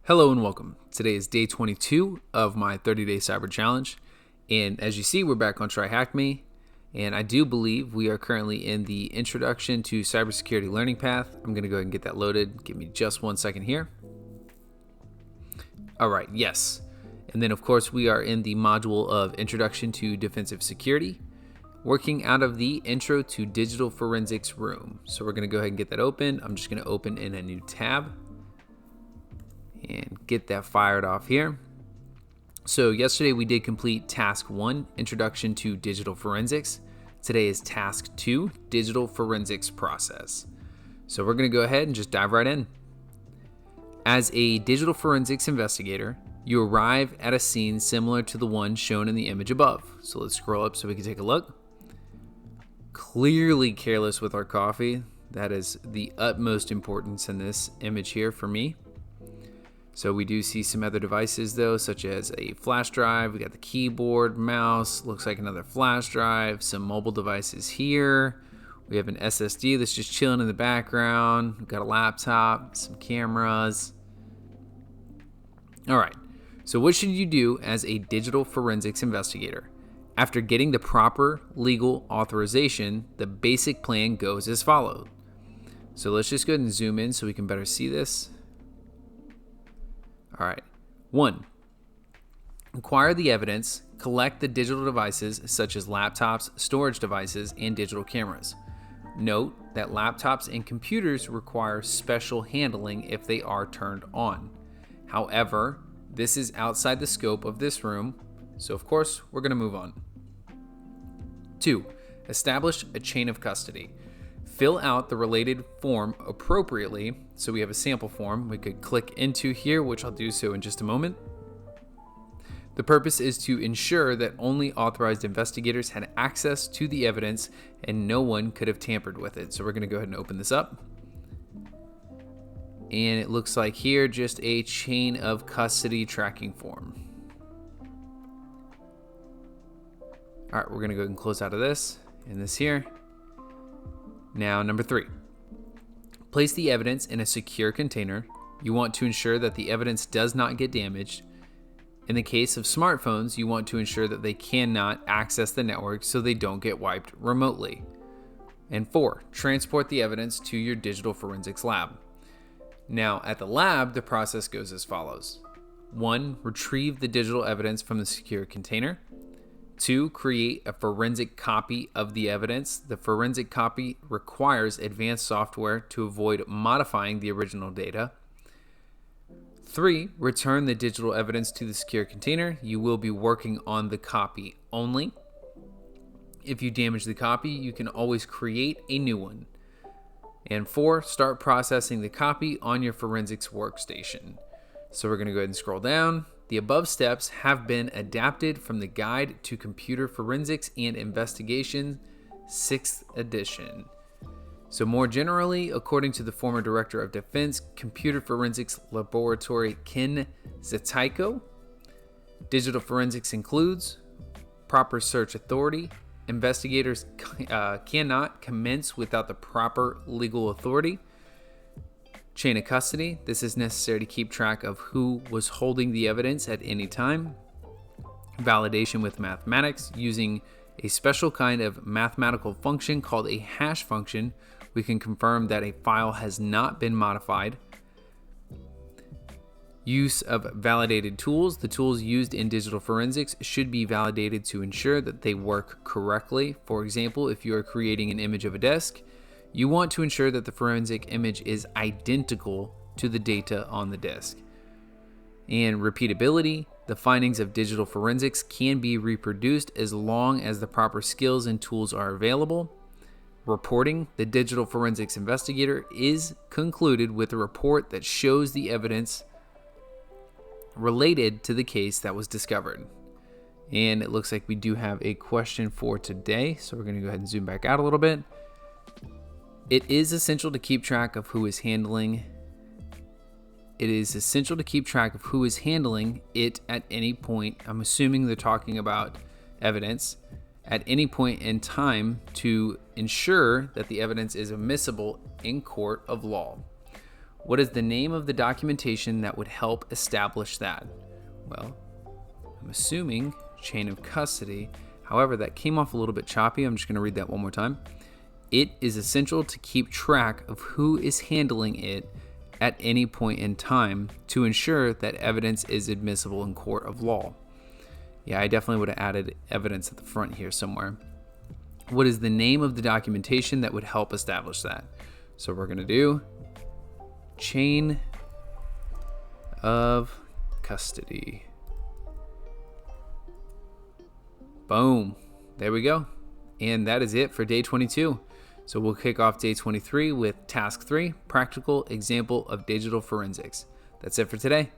Hello and welcome. Today is day 22 of my 30-day cyber challenge. And as you see, we're back on TryHackMe. And I do believe we are currently in the introduction to cybersecurity learning path. I'm going to go ahead and get that loaded. Give me just 1 second here. All right, yes. And then of course we are in the module of introduction to defensive security, working out of the intro to digital forensics room. So we're going to go ahead and get that open. I'm just going to open in a new tab and get that fired off here. So yesterday we did complete task 1, introduction to digital forensics. Today is task 2, digital forensics process. So we're going to go ahead and just dive right in. As a digital forensics investigator, you arrive at a scene similar to the one shown in the image above. So let's scroll up so we can take a look. Clearly careless with our coffee. That is the utmost importance in this image here for me. So we do see some other devices though, such as a flash drive. We got the keyboard, mouse, looks like another flash drive, some mobile devices here. We have an SSD that's just chilling in the background. We've got a laptop, some cameras. All right, so what should you do as a digital forensics investigator? After getting the proper legal authorization, the basic plan goes as follows. So let's just go ahead and zoom in so we can better see this. All right. 1. Acquire the evidence, collect the digital devices such as laptops, storage devices, and digital cameras. Note that laptops and computers require special handling if they are turned on. However, this is outside the scope of this room, so of course we're going to move on. 2. Establish a chain of custody. Fill out the related form appropriately. So we have a sample form we could click into here, which I'll do so in just a moment. The purpose is to ensure that only authorized investigators had access to the evidence and no one could have tampered with it. So we're going to go ahead and open this up. And it looks like here just a chain of custody tracking form. All right, we're going to go ahead and close out of this and this here. Now, number 3, place the evidence in a secure container. You want to ensure that the evidence does not get damaged. In the case of smartphones, you want to ensure that they cannot access the network so they don't get wiped remotely. And 4, transport the evidence to your digital forensics lab. Now, at the lab, the process goes as follows. 1, retrieve the digital evidence from the secure container. 2, create a forensic copy of the evidence. The forensic copy requires advanced software to avoid modifying the original data. 3, return the digital evidence to the secure container. You will be working on the copy only. If you damage the copy, you can always create a new one. And 4, start processing the copy on your forensics workstation. So we're going to go ahead and scroll down. The above steps have been adapted from the Guide to Computer Forensics and Investigation, 6th edition. So more generally, according to the former Director of Defense Computer Forensics Laboratory, Ken Zataiko, digital forensics includes proper search authority. Investigators cannot commence without the proper legal authority. Chain of custody. This is necessary to keep track of who was holding the evidence at any time. Validation with mathematics. Using a special kind of mathematical function called a hash function, we can confirm that a file has not been modified. Use of validated tools. The tools used in digital forensics should be validated to ensure that they work correctly. For example, if you are creating an image of a desk, you want to ensure that the forensic image is identical to the data on the disk. And repeatability. The findings of digital forensics can be reproduced as long as the proper skills and tools are available. Reporting. The digital forensics investigator is concluded with a report that shows the evidence related to the case that was discovered. And it looks like we do have a question for today. So we're going to go ahead and zoom back out a little bit. It is essential to keep track of who is handling it at any point. I'm assuming they're talking about evidence at any point in time to ensure that the evidence is admissible in court of law. What is the name of the documentation that would help establish that? Well, I'm assuming chain of custody. However, that came off a little bit choppy. I'm just going to read that one more time. It is essential to keep track of who is handling it at any point in time to ensure that evidence is admissible in court of law. Yeah, I definitely would have added evidence at the front here somewhere. What is the name of the documentation that would help establish that? So we're going to do chain of custody. Boom. There we go. And that is it for day 22. So we'll kick off day 23 with task 3, practical example of digital forensics. That's it for today.